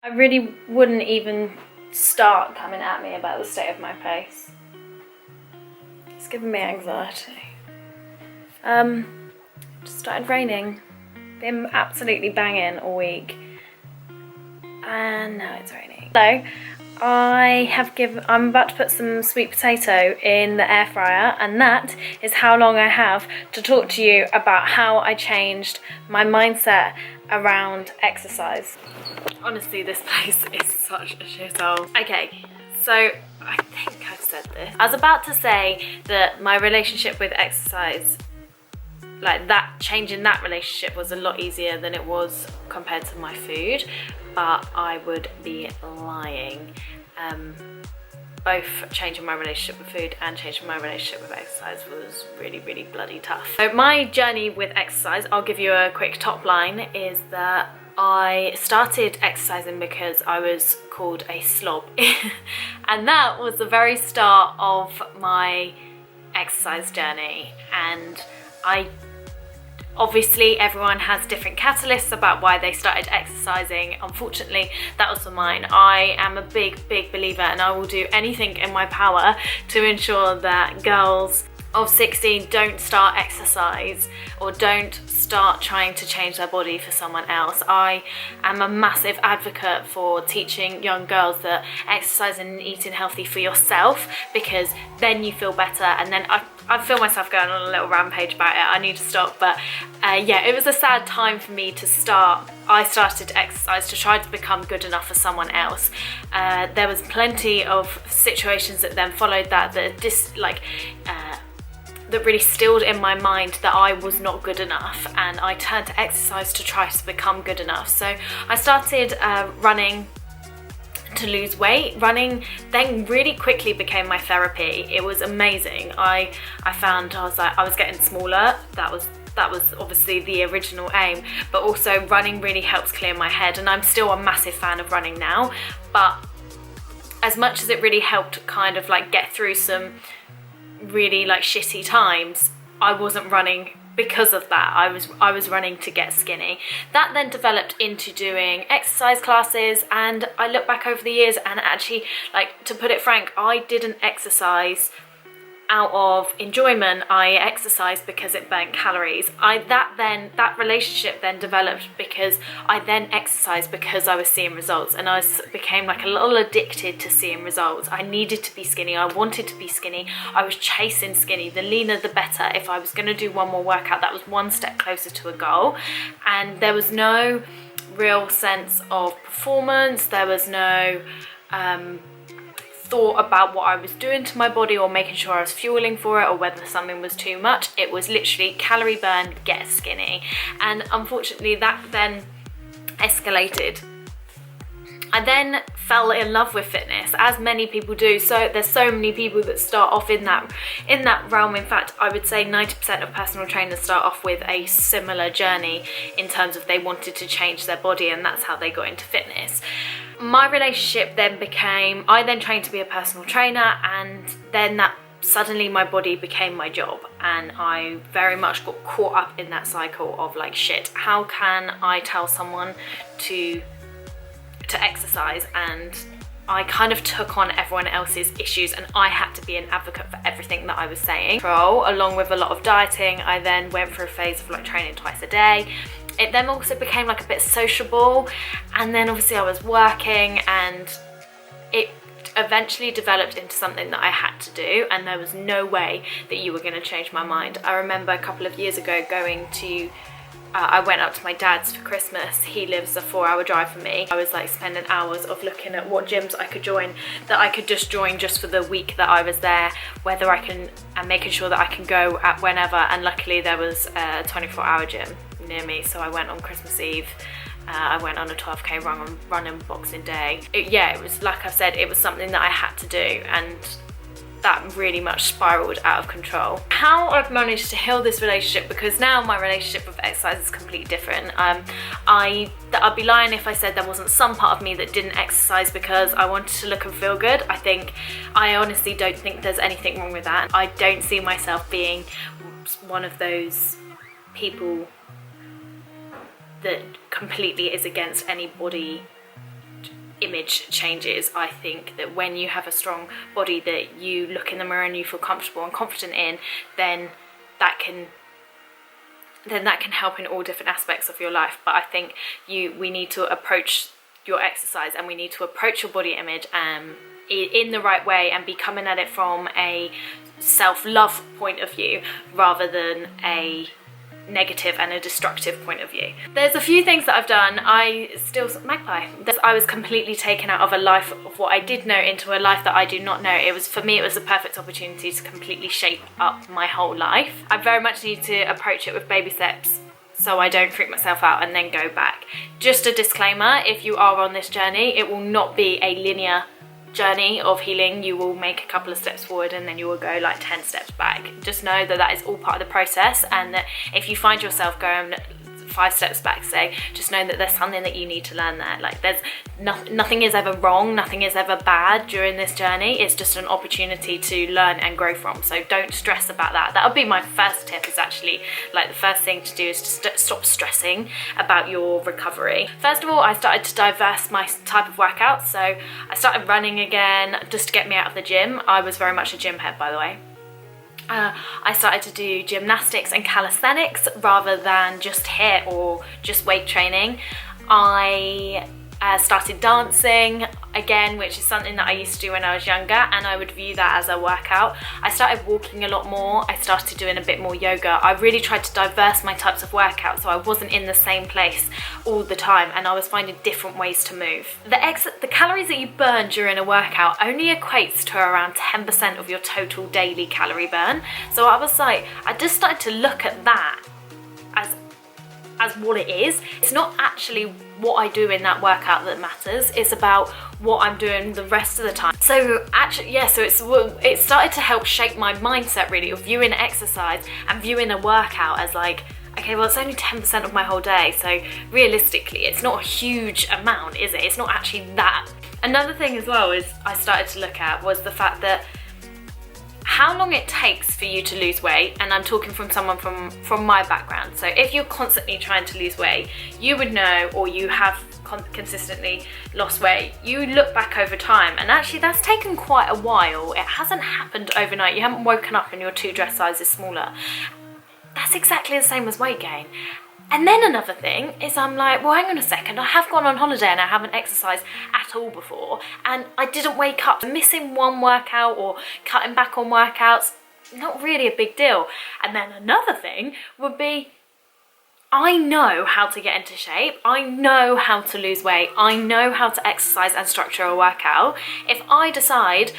I really wouldn't even start coming at me about the state of my face. It's giving me anxiety. Just started raining. Been absolutely banging all week. And now it's raining. So I'm about to put some sweet potato in the air fryer, and that is how long I have to talk to you about how I changed my mindset around exercise. Honestly, this place is such a shithole. Okay, so I think I've said this. I was about to say that my relationship with exercise, like that, changing that relationship was a lot easier than it was compared to my food, but I would be lying. Both changing my relationship with food and changing my relationship with exercise was really, really bloody tough. So my journey with exercise, I'll give you a quick top line, is that I started exercising because I was called a slob. And that was the very start of my exercise journey. And obviously everyone has different catalysts about why they started exercising. Unfortunately, that was for mine. I am a big believer, and I will do anything in my power to ensure that girls of 16 don't start exercise or don't start trying to change their body for someone else. I am a massive advocate for teaching young girls that exercising and eating healthy for yourself, because then you feel better. And then I feel myself going on a little rampage about it. I need to stop, but yeah, it was a sad time for me to start. I started to exercise to try to become good enough for someone else. There was plenty of situations that then followed that that really stilled in my mind that I was not good enough, and I turned to exercise to try to become good enough. So I started running to lose weight. Running then really quickly became my therapy. It was amazing. I found I was getting smaller. That was obviously the original aim, but also running really helps clear my head, and I'm still a massive fan of running now. But as much as it really helped kind of like get through some really like shitty times, I wasn't running because of that. I was running to get skinny. That then developed into doing exercise classes, and I look back over the years and actually, like, to put it frank, I didn't exercise out of enjoyment. I exercised because it burnt calories. That relationship then developed because I then exercised because I was seeing results, and I became like a little addicted to seeing results. I needed to be skinny. I wanted to be skinny. I was chasing skinny. The leaner the better. If I was going to do one more workout, that was one step closer to a goal. And there was no real sense of performance. There was no thought about what I was doing to my body or making sure I was fueling for it, or whether something was too much. It was literally calorie burn, get skinny. And unfortunately that then escalated. I then fell in love with fitness, as many people do. So there's so many people that start off in that realm. In fact, I would say 90% of personal trainers start off with a similar journey in terms of they wanted to change their body, and that's how they got into fitness. My relationship then became, I then trained to be a personal trainer, and then that suddenly my body became my job, and I very much got caught up in that cycle of like, shit, how can I tell someone to exercise? And I kind of took on everyone else's issues, and I had to be an advocate for everything that I was saying. Along with a lot of dieting, I then went through a phase of like training twice a day. It then also became like a bit sociable, and then obviously I was working, and it eventually developed into something that I had to do, and there was no way that you were going to change my mind. I remember a couple of years ago going to I went up to my dad's for Christmas. He lives a 4-hour drive from me. I was like spending hours of looking at what gyms I could join, that I could just join just for the week that I was there, whether I can, and making sure that I can go at whenever. And luckily there was a 24-hour gym near me, so I went on Christmas Eve. I went on a 12k run on Boxing Day. It was, like I said, it was something that I had to do, and that really much spiraled out of control. How I've managed to heal this relationship, because now my relationship with exercise is completely different. I'd be lying if I said there wasn't some part of me that didn't exercise because I wanted to look and feel good. I honestly don't think there's anything wrong with that. I don't see myself being one of those people that completely is against any body image changes. I think that when you have a strong body that you look in the mirror and you feel comfortable and confident in, then that can help in all different aspects of your life. But I think we need to approach your exercise, and we need to approach your body image in the right way, and be coming at it from a self-love point of view rather than a negative and a destructive point of view. There's a few things that I've done. I was completely taken out of a life of what I did know into a life that I do not know. For me it was a perfect opportunity to completely shape up my whole life. I very much need to approach it with baby steps so I don't freak myself out and then go back. Just a disclaimer, if you are on this journey, it will not be a linear journey of healing. You will make a couple of steps forward and then you will go like 10 steps back. Just know that that is all part of the process, and that if you find yourself going 5 steps back, say, just know that there's something that you need to learn there. Like there's nothing is ever wrong, nothing is ever bad during this journey. It's just an opportunity to learn and grow from. So don't stress about that. That would be my first tip, is actually like the first thing to do is to stop stressing about your recovery. First of all, I started to diverse my type of workout. So I started running again just to get me out of the gym. I was very much a gym head, by the way. I started to do gymnastics and calisthenics rather than just HIIT or just weight training. I started dancing again, which is something that I used to do when I was younger, and I would view that as a workout. I started walking a lot more. I started doing a bit more yoga. I really tried to diverse my types of workout so I wasn't in the same place all the time, and I was finding different ways to move. The calories that you burn during a workout only equates to around 10% of your total daily calorie burn. So I was like, I just started to look at that as what it is. It's not actually what I do in that workout that matters, it's about what I'm doing the rest of the time. So actually, yeah, so it started to help shape my mindset really of viewing exercise and viewing a workout as like, okay, well, it's only 10% of my whole day, so realistically it's not a huge amount, is it? It's not actually that. Another thing as well is I started to look at was the fact that how long it takes for you to lose weight, and I'm talking from someone from my background. So if you're constantly trying to lose weight, you would know, or you have consistently lost weight, you look back over time, and actually that's taken quite a while. It hasn't happened overnight. You haven't woken up and your 2 dress sizes smaller. That's exactly the same as weight gain. And then another thing is I'm like, well, hang on a second, I have gone on holiday and I haven't exercised at all before, and I didn't wake up. Missing one workout or cutting back on workouts, not really a big deal. And then another thing would be, I know how to get into shape, I know how to lose weight, I know how to exercise and structure a workout. If I decide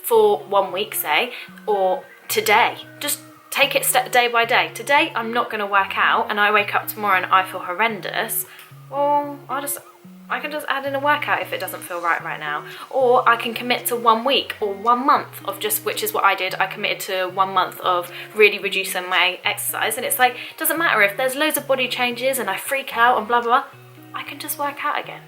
for 1 week, say, or today, just take it step day by day. Today I'm not going to work out, and I wake up tomorrow and I feel horrendous. Well, I can just add in a workout if it doesn't feel right now. Or I can commit to 1 week or 1 month of just, which is what I did. I committed to 1 month of really reducing my exercise, and it's like, it doesn't matter if there's loads of body changes and I freak out and blah blah blah, I can just work out again.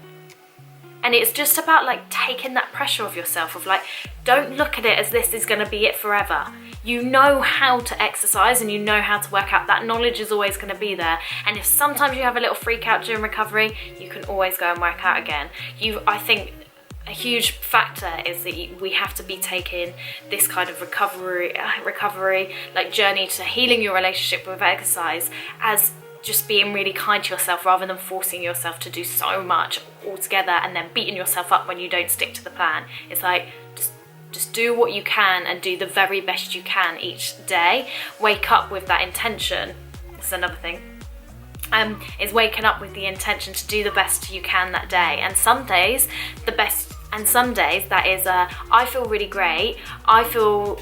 And it's just about like taking that pressure off yourself of like, don't look at it as this is going to be it forever. You know how to exercise and you know how to work out. That knowledge is always going to be there. And if sometimes you have a little freak out during recovery, you can always go and work out again. I think a huge factor is that we have to be taking this kind of recovery like journey to healing your relationship with exercise as just being really kind to yourself rather than forcing yourself to do so much altogether and then beating yourself up when you don't stick to the plan. It's like, just do what you can and do the very best you can each day. Wake up with that intention. This is another thing. Is waking up with the intention to do the best you can that day. And some days, the best, and some days that is, I feel really great. I feel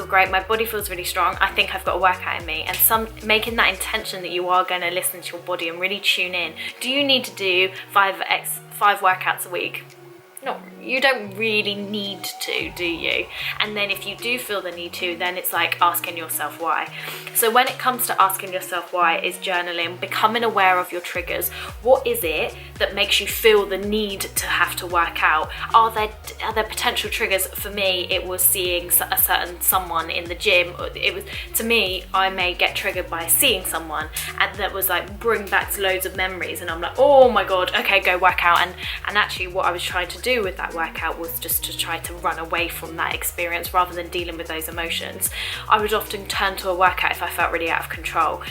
great, my body feels really strong, I think I've got a workout in me. And making that intention that you are going to listen to your body and really tune in. Do you need to do 5 workouts a week? No, you don't really need to, do you? And then if you do feel the need to, then it's like asking yourself why. So when it comes to asking yourself why, is journaling, becoming aware of your triggers. What is it that makes you feel the need to have to work out? Are there potential triggers? For me, it was seeing a certain someone in the gym. It was, to me, I may get triggered by seeing someone, and that was like bring back loads of memories, and I'm like, oh my god, okay, go work out. And actually what I was trying to do do with that workout was just to try to run away from that experience rather than dealing with those emotions. I would often turn to a workout if I felt really out of control.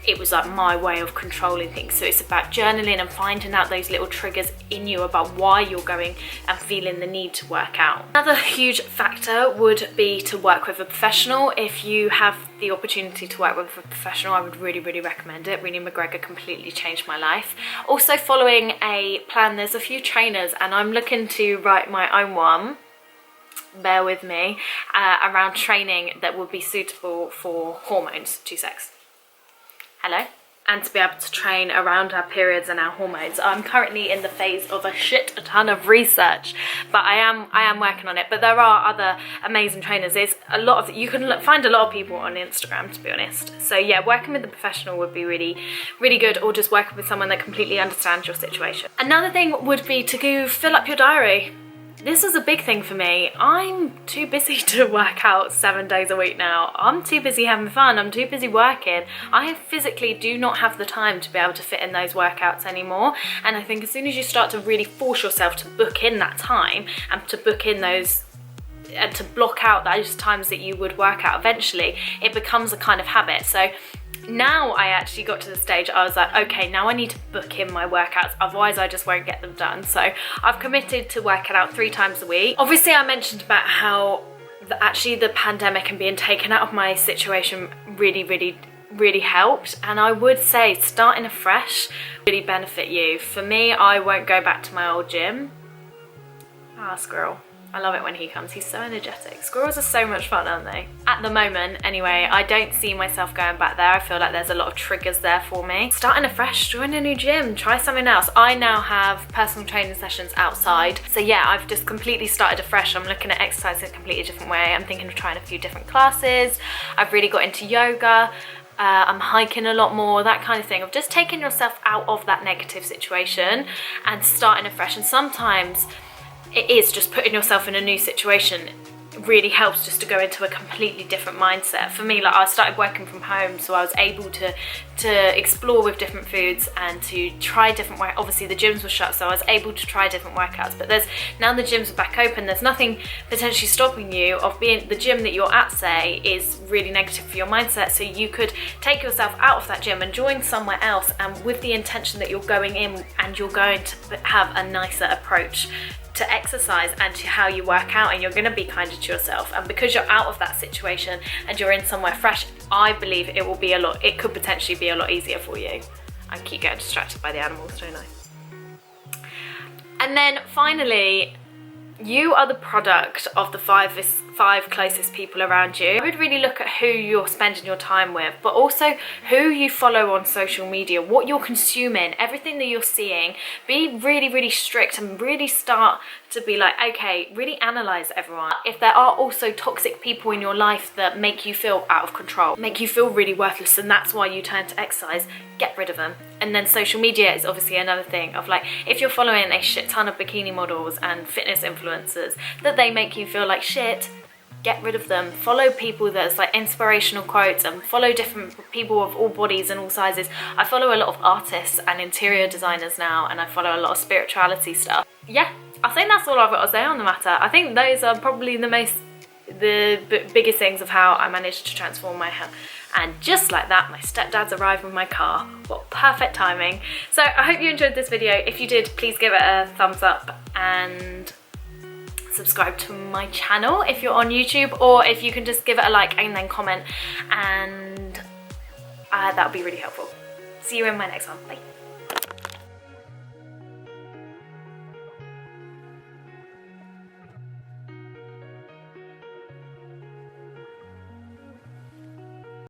It was like my way of controlling things. So it's about journaling and finding out those little triggers in you about why you're going and feeling the need to work out. Another huge factor would be to work with a professional. If you have the opportunity to work with a professional, I would really recommend it. Renee McGregor completely changed my life. Also following a plan, there's a few trainers and I'm looking to write my own one, bear with me, around training that would be suitable for hormones. 2 secs. Hello? And to be able to train around our periods and our hormones. I'm currently in the phase of a ton of research, but I am working on it. But there are other amazing trainers. There's a lot of, you can find a lot of people on Instagram, to be honest. So yeah, working with a professional would be really good, or just working with someone that completely understands your situation. Another thing would be to go fill up your diary. This is a big thing for me. I'm too busy to work out 7 days a week now. I'm too busy having fun. I'm too busy working. I physically do not have the time to be able to fit in those workouts anymore. And I think as soon as you start to really force yourself to book in that time and to book in those and to block out those times that you would work out, eventually it becomes a kind of habit. So now I actually got to the stage I was like, okay, now I need to book in my workouts, otherwise I just won't get them done. So I've committed to working out 3 times a week. Obviously I mentioned about how actually the pandemic and being taken out of my situation really helped, and I would say starting afresh really benefit you. For me, I won't go back to my old gym. Squirrel. I love it when he comes. He's so energetic. Squirrels are so much fun, aren't they? At the moment, anyway, I don't see myself going back there. I feel like there's a lot of triggers there for me. Starting afresh, join a new gym, try something else. I now have personal training sessions outside. So yeah, I've just completely started afresh. I'm looking at exercise in a completely different way. I'm thinking of trying a few different classes. I've really got into yoga. I'm hiking a lot more, that kind of thing, of just taking yourself out of that negative situation and starting afresh. And sometimes it is just putting yourself in a new situation. It really helps just to go into a completely different mindset. For me, like, I started working from home, so I was able to explore with different foods and to try different work. Obviously the gyms were shut, so I was able to try different workouts, but now the gyms are back open, there's nothing potentially stopping you of being, the gym that you're at, say, is really negative for your mindset, so you could take yourself out of that gym and join somewhere else, and with the intention that you're going in and you're going to have a nicer approach to exercise and to how you work out, and you're going to be kinder to yourself. And because you're out of that situation and you're in somewhere fresh, I believe it could potentially be a lot easier for you. I keep getting distracted by the animals, don't I? And then finally, you are the product of the five closest people around you. I would really look at who you're spending your time with, but also who you follow on social media, what you're consuming, everything that you're seeing. Be really strict and really start to be like, okay, really analyze everyone. If there are also toxic people in your life that make you feel out of control, make you feel really worthless, and that's why you turn to exercise, get rid of them. And then social media is obviously another thing of, like, if you're following a shit ton of bikini models and fitness influencers that they make you feel like shit, get rid of them. Follow people that's like inspirational quotes, and follow different people of all bodies and all sizes. I follow a lot of artists and interior designers now, and I follow a lot of spirituality stuff. Yeah, I think that's all I've got to say on the matter. I think those are probably the biggest things of how I managed to transform my health. And just like that, my stepdad's arrived with my car. What perfect timing. So I hope you enjoyed this video. If you did, please give it a thumbs up and subscribe to my channel if you're on YouTube, or if you can just give it a like and then comment, and that would be really helpful. See you in my next one. Bye.